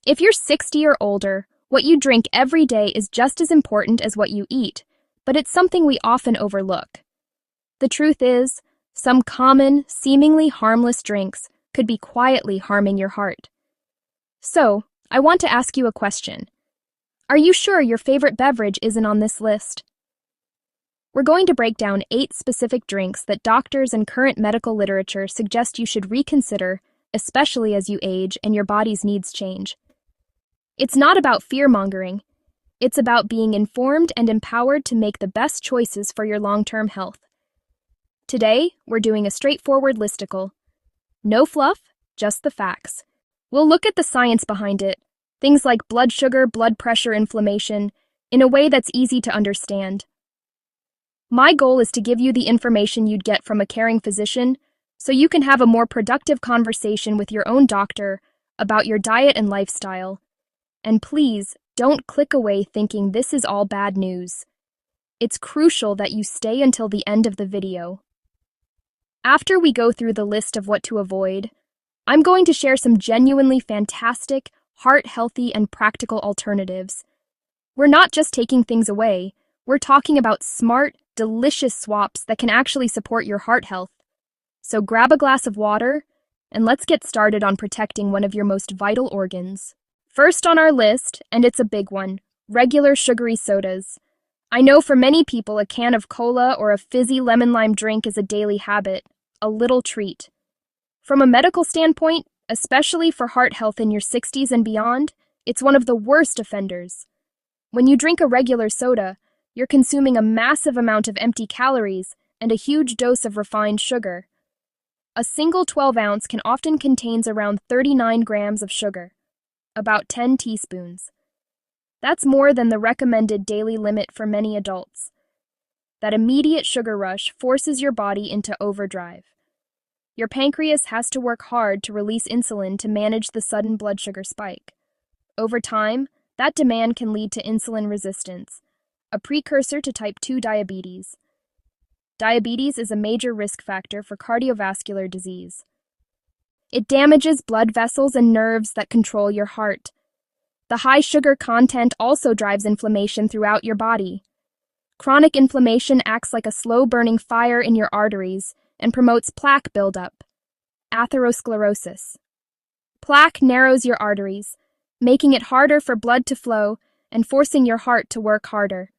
If you're 60 or older, what you drink every day is just as important as what you eat, but it's something we often overlook. The truth is, some common, seemingly harmless drinks could be quietly harming your heart. So, I want to ask you a question. Are you sure your favorite beverage isn't on this list? We're going to break down 8 specific drinks that doctors and current medical literature suggest you should reconsider, especially as you age and your body's needs change. It's not about fear-mongering. It's about being informed and empowered to make the best choices for your long-term health. Today, we're doing a straightforward listicle. No fluff, just the facts. We'll look at the science behind it, things like blood sugar, blood pressure, inflammation, in a way that's easy to understand. My goal is to give you the information you'd get from a caring physician, so you can have a more productive conversation with your own doctor about your diet and lifestyle. And please, don't click away thinking this is all bad news. It's crucial that you stay until the end of the video. After we go through the list of what to avoid, I'm going to share some genuinely fantastic, heart-healthy, and practical alternatives. We're not just taking things away, we're talking about smart, delicious swaps that can actually support your heart health. So grab a glass of water, and let's get started on protecting one of your most vital organs. First on our list, and it's a big one, regular sugary sodas. I know for many people a can of cola or a fizzy lemon-lime drink is a daily habit, a little treat. From a medical standpoint, especially for heart health in your 60s and beyond, it's one of the worst offenders. When you drink a regular soda, you're consuming a massive amount of empty calories and a huge dose of refined sugar. A single 12-ounce can often contain around 39 grams of sugar, about 10 teaspoons. That's more than the recommended daily limit for many adults. That immediate sugar rush forces your body into overdrive. Your pancreas has to work hard to release insulin to manage the sudden blood sugar spike. Over time, that demand can lead to insulin resistance, a precursor to type 2 diabetes. Diabetes is a major risk factor for cardiovascular disease. It damages blood vessels and nerves that control your heart. The high sugar content also drives inflammation throughout your body. Chronic inflammation acts like a slow-burning fire in your arteries and promotes plaque buildup, atherosclerosis. Plaque narrows your arteries, making it harder for blood to flow and forcing your heart to work harder.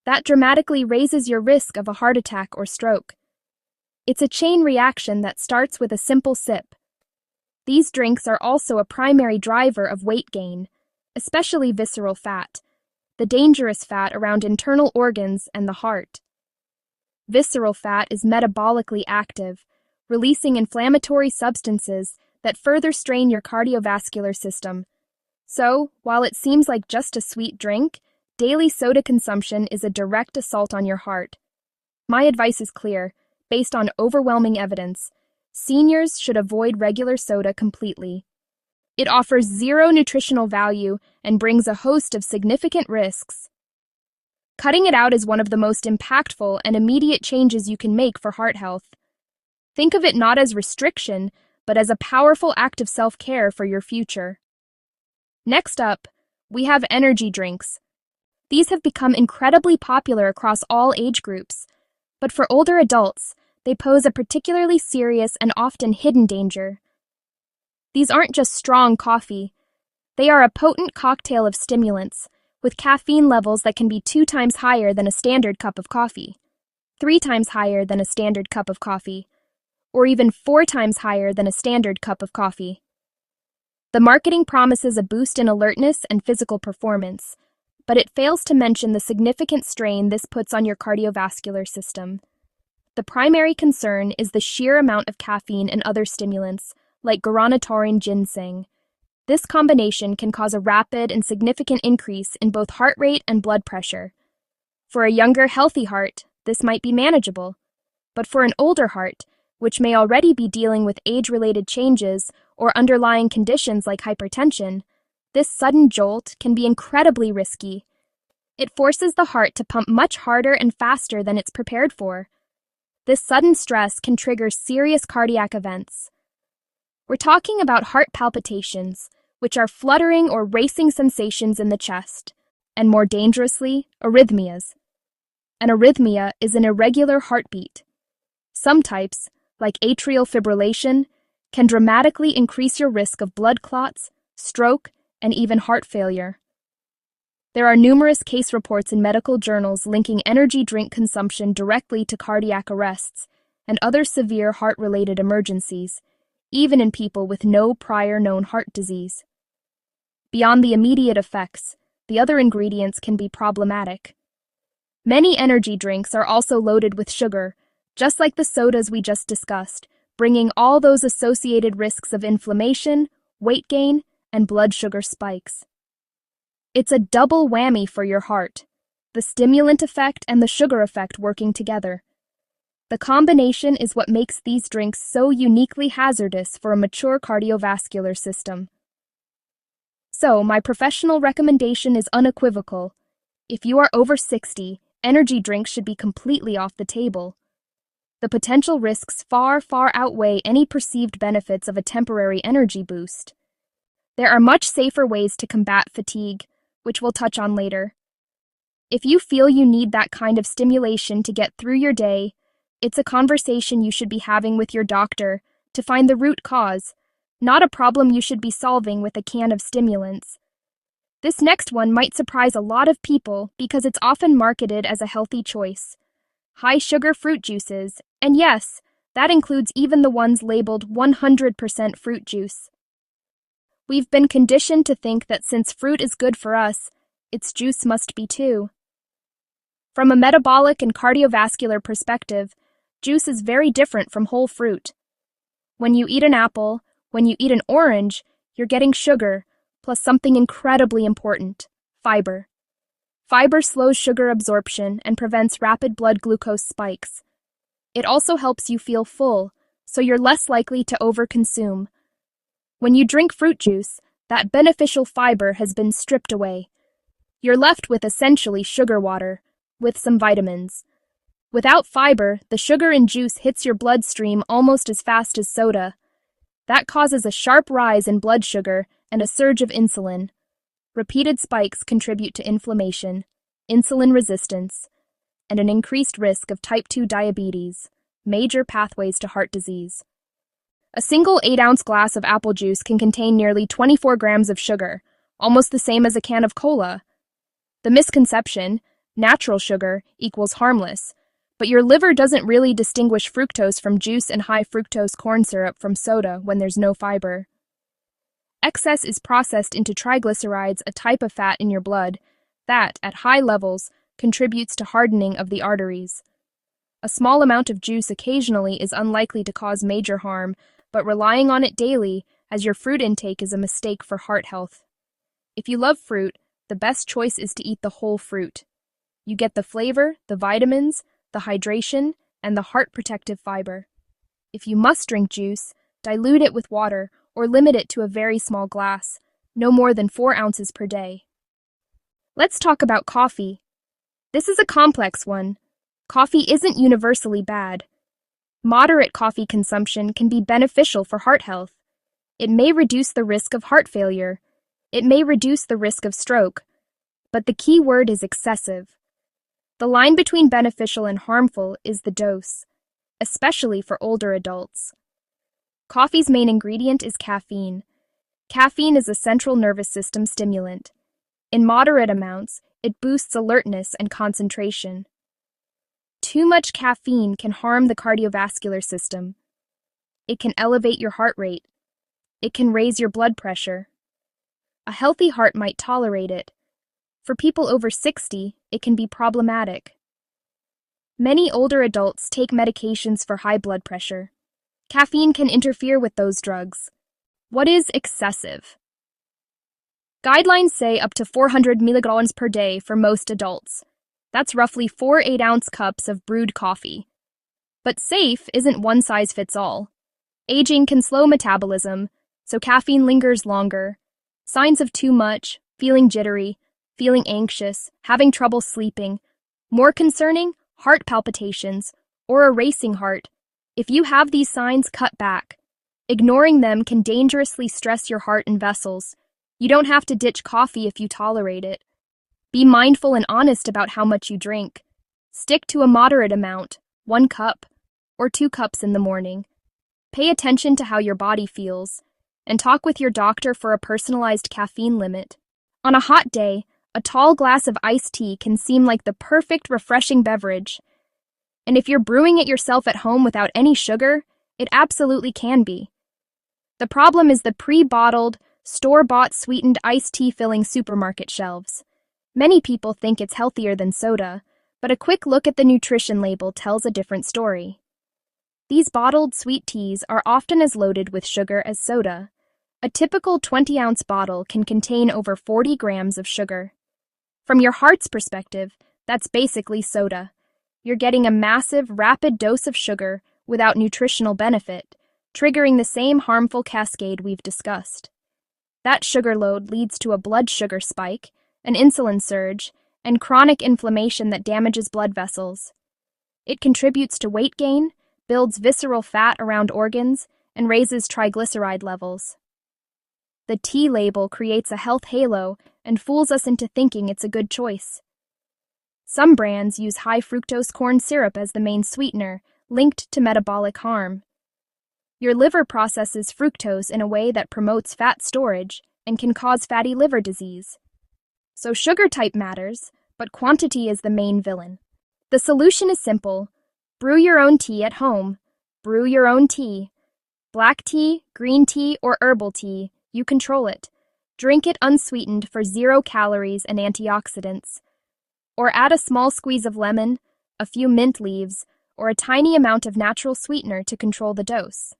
That dramatically raises your risk of a heart attack or stroke. It's a chain reaction that starts with a simple sip. These drinks are also a primary driver of weight gain, especially visceral fat, the dangerous fat around internal organs and the heart. Visceral fat is metabolically active, releasing inflammatory substances that further strain your cardiovascular system. So, while it seems like just a sweet drink, daily soda consumption is a direct assault on your heart. My advice is clear, based on overwhelming evidence. Seniors should avoid regular soda completely. It offers zero nutritional value and brings a host of significant risks. Cutting it out is one of the most impactful and immediate changes you can make for heart health. Think of it not as restriction, but as a powerful act of self-care for your future. Next up, we have energy drinks. These have become incredibly popular across all age groups, but for older adults, they pose a particularly serious and often hidden danger. These aren't just strong coffee. They are a potent cocktail of stimulants, with caffeine levels that can be 2 times higher than a standard cup of coffee, 3 times higher than a standard cup of coffee, or even 4 times higher than a standard cup of coffee. The marketing promises a boost in alertness and physical performance, but it fails to mention the significant strain this puts on your cardiovascular system. The primary concern is the sheer amount of caffeine and other stimulants, like guarana taurine ginseng. This combination can cause a rapid and significant increase in both heart rate and blood pressure. For a younger, healthy heart, this might be manageable. But for an older heart, which may already be dealing with age-related changes or underlying conditions like hypertension, this sudden jolt can be incredibly risky. It forces the heart to pump much harder and faster than it's prepared for. This sudden stress can trigger serious cardiac events. We're talking about heart palpitations, which are fluttering or racing sensations in the chest, and more dangerously, arrhythmias. An arrhythmia is an irregular heartbeat. Some types, like atrial fibrillation, can dramatically increase your risk of blood clots, stroke, and even heart failure. There are numerous case reports in medical journals linking energy drink consumption directly to cardiac arrests and other severe heart-related emergencies, even in people with no prior known heart disease. Beyond the immediate effects, the other ingredients can be problematic. Many energy drinks are also loaded with sugar, just like the sodas we just discussed, bringing all those associated risks of inflammation, weight gain, and blood sugar spikes. It's a double whammy for your heart, the stimulant effect and the sugar effect working together. The combination is what makes these drinks so uniquely hazardous for a mature cardiovascular system. So, my professional recommendation is unequivocal. If you are over 60, energy drinks should be completely off the table. The potential risks far outweigh any perceived benefits of a temporary energy boost. There are much safer ways to combat fatigue, which we'll touch on later. If you feel you need that kind of stimulation to get through your day, it's a conversation you should be having with your doctor to find the root cause, not a problem you should be solving with a can of stimulants. This next one might surprise a lot of people because it's often marketed as a healthy choice. High-sugar fruit juices, and yes, that includes even the ones labeled 100% fruit juice. We've been conditioned to think that since fruit is good for us, its juice must be too. From a metabolic and cardiovascular perspective, juice is very different from whole fruit. When you eat an apple, when you eat an orange, you're getting sugar, plus something incredibly important, fiber. Fiber slows sugar absorption and prevents rapid blood glucose spikes. It also helps you feel full, so you're less likely to overconsume. When you drink fruit juice, that beneficial fiber has been stripped away. You're left with essentially sugar water, with some vitamins. Without fiber, the sugar in juice hits your bloodstream almost as fast as soda. That causes a sharp rise in blood sugar and a surge of insulin. Repeated spikes contribute to inflammation, insulin resistance, and an increased risk of type 2 diabetes, major pathways to heart disease. A single 8-ounce glass of apple juice can contain nearly 24 grams of sugar, almost the same as a can of cola. The misconception, natural sugar equals harmless, but your liver doesn't really distinguish fructose from juice and high fructose corn syrup from soda when there's no fiber. Excess is processed into triglycerides, a type of fat in your blood that, at high levels, contributes to hardening of the arteries. A small amount of juice occasionally is unlikely to cause major harm, but relying on it daily as your fruit intake is a mistake for heart health. If you love fruit, the best choice is to eat the whole fruit. You get the flavor, the vitamins, the hydration, and the heart protective fiber. If you must drink juice, dilute it with water or limit it to a very small glass, no more than 4 ounces per day. Let's talk about coffee. This is a complex one. Coffee isn't universally bad. Moderate coffee consumption can be beneficial for heart health. It may reduce the risk of heart failure. It may reduce the risk of stroke. But the key word is excessive. The line between beneficial and harmful is the dose, especially for older adults. Coffee's main ingredient is caffeine. Caffeine is a central nervous system stimulant. In moderate amounts, it boosts alertness and concentration. Too much caffeine can harm the cardiovascular system. It can elevate your heart rate. It can raise your blood pressure. A healthy heart might tolerate it. For people over 60, it can be problematic. Many older adults take medications for high blood pressure. Caffeine can interfere with those drugs. What is excessive? Guidelines say up to 400 milligrams per day for most adults. That's roughly 4 8-ounce cups of brewed coffee. But safe isn't one size fits all. Aging can slow metabolism, so caffeine lingers longer. Signs of too much, feeling jittery, feeling anxious, having trouble sleeping. More concerning, heart palpitations, or a racing heart. If you have these signs, cut back. Ignoring them can dangerously stress your heart and vessels, You don't have to ditch coffee if you tolerate it. Be mindful and honest about how much you drink. Stick to a moderate amount, 1 cup, or 2 cups in the morning. Pay attention to how your body feels, and talk with your doctor for a personalized caffeine limit. On a hot day, a tall glass of iced tea can seem like the perfect refreshing beverage. And if you're brewing it yourself at home without any sugar, it absolutely can be. The problem is the pre-bottled, store-bought sweetened iced tea filling supermarket shelves. Many people think it's healthier than soda, but a quick look at the nutrition label tells a different story. These bottled sweet teas are often as loaded with sugar as soda. A typical 20-ounce bottle can contain over 40 grams of sugar. From your heart's perspective, that's basically soda. You're getting a massive, rapid dose of sugar without nutritional benefit, triggering the same harmful cascade we've discussed. That sugar load leads to a blood sugar spike, an insulin surge, and chronic inflammation that damages blood vessels. It contributes to weight gain, builds visceral fat around organs, and raises triglyceride levels. The tea label creates a health halo and fools us into thinking it's a good choice. Some brands use high fructose corn syrup as the main sweetener, linked to metabolic harm. Your liver processes fructose in a way that promotes fat storage and can cause fatty liver disease. So sugar type matters, but quantity is the main villain. The solution is simple. Brew your own tea at home. Brew your own tea. Black tea, green tea, or herbal tea, you control it. Drink it unsweetened for 0 calories and antioxidants. Or add a small squeeze of lemon, a few mint leaves, or a tiny amount of natural sweetener to control the dose.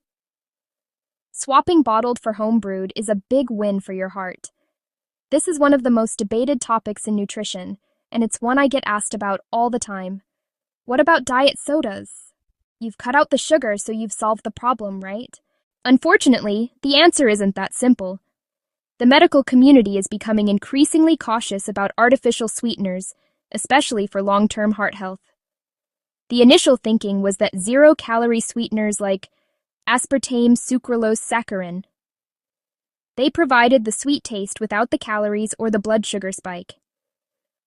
Swapping bottled for home brewed is a big win for your heart. This is one of the most debated topics in nutrition, and it's one I get asked about all the time. What about diet sodas? You've cut out the sugar, so you've solved the problem, right? Unfortunately, the answer isn't that simple. The medical community is becoming increasingly cautious about artificial sweeteners, especially for long-term heart health. The initial thinking was that 0-calorie sweeteners like aspartame sucralose saccharin. They provided the sweet taste without the calories or the blood sugar spike.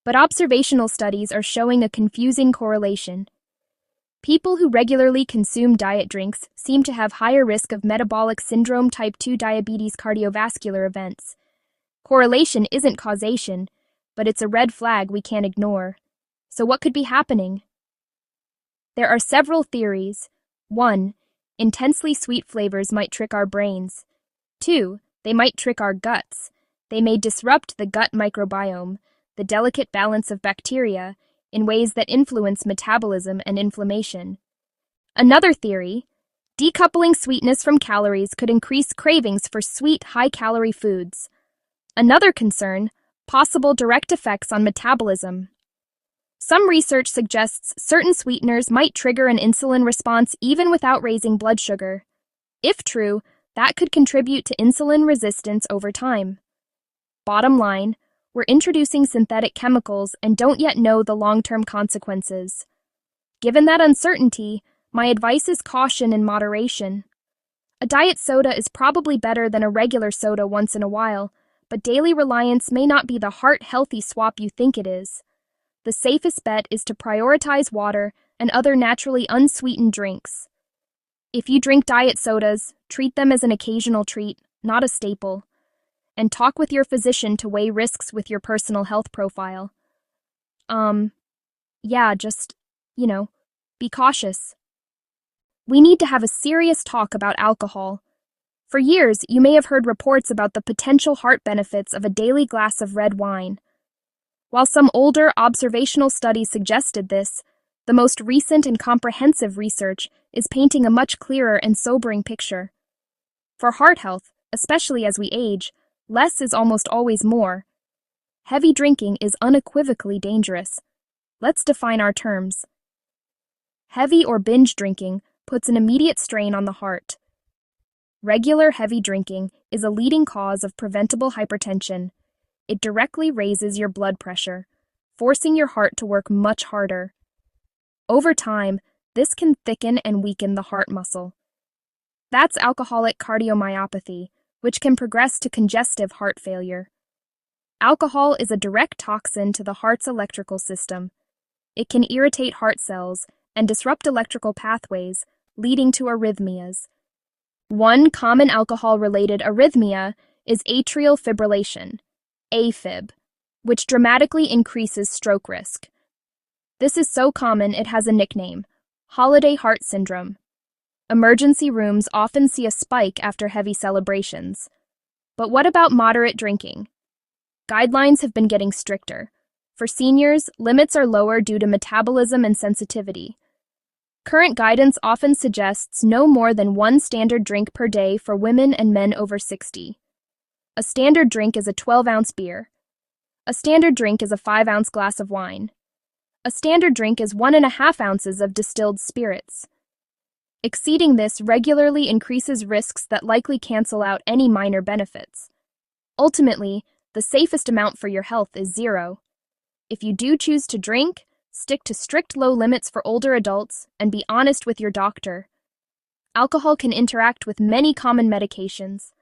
But observational studies are showing a confusing correlation. People who regularly consume diet drinks seem to have higher risk of metabolic syndrome type 2 diabetes cardiovascular events. Correlation isn't causation, but it's a red flag we can't ignore. So what could be happening? There are several theories. 1. Intensely sweet flavors might trick our brains. 2. They might trick our guts. They may disrupt the gut microbiome, the delicate balance of bacteria, in ways that influence metabolism and inflammation. Another theory, decoupling sweetness from calories could increase cravings for sweet, high-calorie foods. Another concern, possible direct effects on metabolism. Some research suggests certain sweeteners might trigger an insulin response even without raising blood sugar. If true, that could contribute to insulin resistance over time. Bottom line, we're introducing synthetic chemicals and don't yet know the long-term consequences. Given that uncertainty, my advice is caution and moderation. A diet soda is probably better than a regular soda once in a while, but daily reliance may not be the heart-healthy swap you think it is. The safest bet is to prioritize water and other naturally unsweetened drinks. If you drink diet sodas, treat them as an occasional treat, not a staple. And talk with your physician to weigh risks with your personal health profile. Be cautious. We need to have a serious talk about alcohol. For years, you may have heard reports about the potential heart benefits of a daily glass of red wine. While some older observational studies suggested this, the most recent and comprehensive research is painting a much clearer and sobering picture. For heart health, especially as we age, less is almost always more. Heavy drinking is unequivocally dangerous. Let's define our terms. Heavy or binge drinking puts an immediate strain on the heart. Regular heavy drinking is a leading cause of preventable hypertension. It directly raises your blood pressure, forcing your heart to work much harder. Over time, this can thicken and weaken the heart muscle. That's alcoholic cardiomyopathy, which can progress to congestive heart failure. Alcohol is a direct toxin to the heart's electrical system. It can irritate heart cells and disrupt electrical pathways, leading to arrhythmias. One common alcohol-related arrhythmia is atrial fibrillation, AFib, which dramatically increases stroke risk. This is so common it has a nickname, holiday heart syndrome. Emergency rooms often see a spike after heavy celebrations. But what about moderate drinking? Guidelines have been getting stricter. For seniors, limits are lower due to metabolism and sensitivity. Current guidance often suggests no more than one standard drink per day for women and men over 60. A standard drink is a 12-ounce beer. A standard drink is a 5-ounce glass of wine. A standard drink is 1.5 ounces of distilled spirits. Exceeding this regularly increases risks that likely cancel out any minor benefits. Ultimately, the safest amount for your health is 0. If you do choose to drink, stick to strict low limits for older adults and be honest with your doctor. Alcohol can interact with many common medications: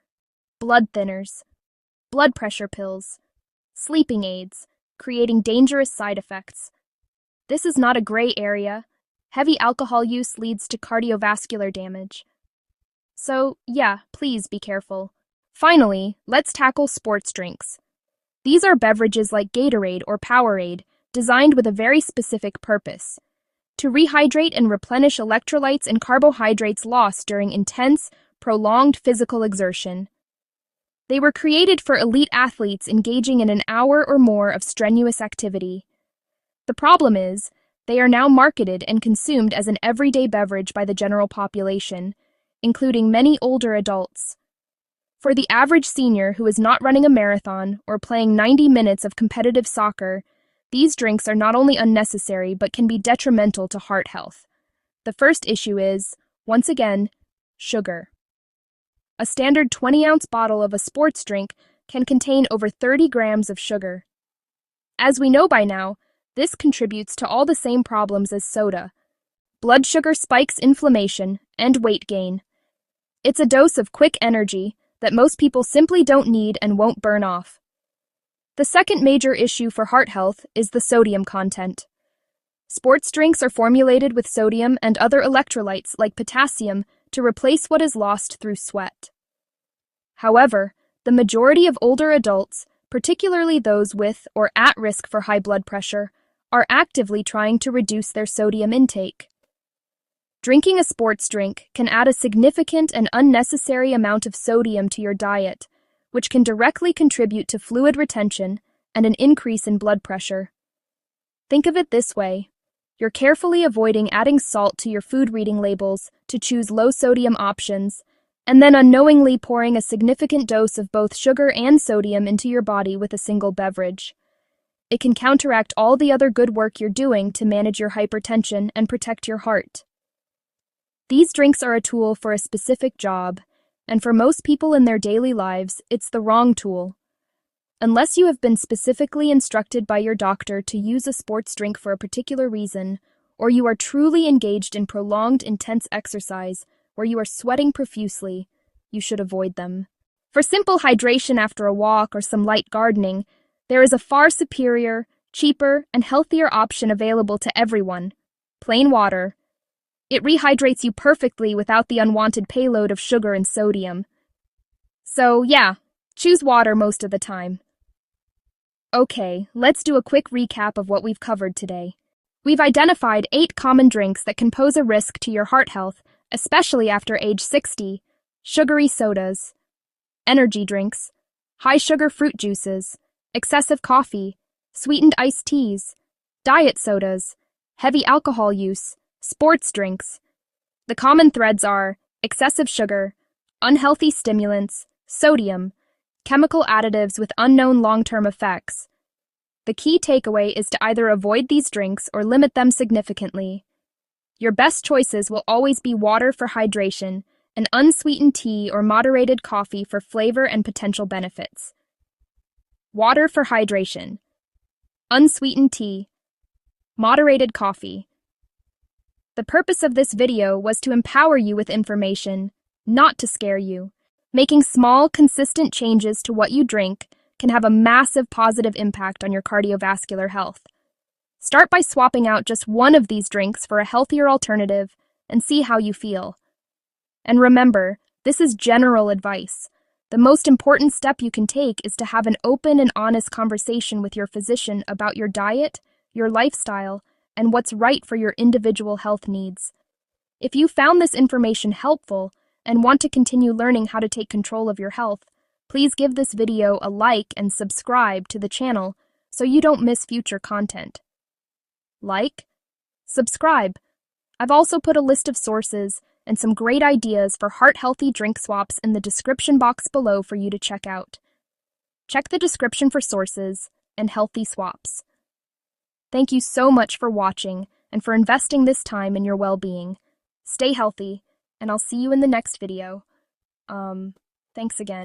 blood thinners, blood pressure pills, sleeping aids, creating dangerous side effects. This is not a gray area. Heavy alcohol use leads to cardiovascular damage. So, yeah, please be careful. Finally, let's tackle sports drinks. These are beverages like Gatorade or Powerade, designed with a very specific purpose: to rehydrate and replenish electrolytes and carbohydrates lost during intense, prolonged physical exertion. They were created for elite athletes engaging in an hour or more of strenuous activity. The problem is, they are now marketed and consumed as an everyday beverage by the general population, including many older adults. For the average senior who is not running a marathon or playing 90 minutes of competitive soccer, these drinks are not only unnecessary but can be detrimental to heart health. The first issue is, once again, sugar. A standard 20-ounce bottle of a sports drink can contain over 30 grams of sugar. As we know by now, this contributes to all the same problems as soda: blood sugar spikes, inflammation, and weight gain. It's a dose of quick energy that most people simply don't need and won't burn off. The second major issue for heart health is the sodium content. Sports drinks are formulated with sodium and other electrolytes like potassium to replace what is lost through sweat. However, the majority of older adults, particularly those with or at risk for high blood pressure, are actively trying to reduce their sodium intake. Drinking a sports drink can add a significant and unnecessary amount of sodium to your diet, which can directly contribute to fluid retention and an increase in blood pressure. Think of it this way: you're carefully avoiding adding salt to your food reading labels to choose low-sodium options, and then unknowingly pouring a significant dose of both sugar and sodium into your body with a single beverage. It can counteract all the other good work you're doing to manage your hypertension and protect your heart. These drinks are a tool for a specific job, and for most people in their daily lives, it's the wrong tool. Unless you have been specifically instructed by your doctor to use a sports drink for a particular reason, or you are truly engaged in prolonged, intense exercise where you are sweating profusely, you should avoid them. For simple hydration after a walk or some light gardening, there is a far superior, cheaper, and healthier option available to everyone: plain water. It rehydrates you perfectly without the unwanted payload of sugar and sodium. So, yeah, choose water most of the time. Okay, let's do a quick recap of what we've covered today. We've identified 8 common drinks that can pose a risk to your heart health, especially after age 60: sugary sodas, energy drinks, high-sugar fruit juices, excessive coffee, sweetened iced teas, diet sodas, heavy alcohol use, sports drinks. The common threads are excessive sugar, unhealthy stimulants, sodium, chemical additives with unknown long-term effects. The key takeaway is to either avoid these drinks or limit them significantly. Your best choices will always be water for hydration and unsweetened tea or moderated coffee for flavor and potential benefits. Water for hydration, unsweetened tea, moderated coffee. The purpose of this video was to empower you with information, not to scare you. Making small, consistent changes to what you drink can have a massive positive impact on your cardiovascular health. Start by swapping out just one of these drinks for a healthier alternative and see how you feel. And remember, this is general advice. The most important step you can take is to have an open and honest conversation with your physician about your diet, your lifestyle, and what's right for your individual health needs. If you found this information helpful and want to continue learning how to take control of your health, please give this video a like and subscribe to the channel so you don't miss future content. Like, subscribe. I've also put a list of sources and some great ideas for heart-healthy drink swaps in the description box below for you to check out. Check the description for sources and healthy swaps. Thank you so much for watching and for investing this time in your well-being. Stay healthy, and I'll see you in the next video. Thanks again.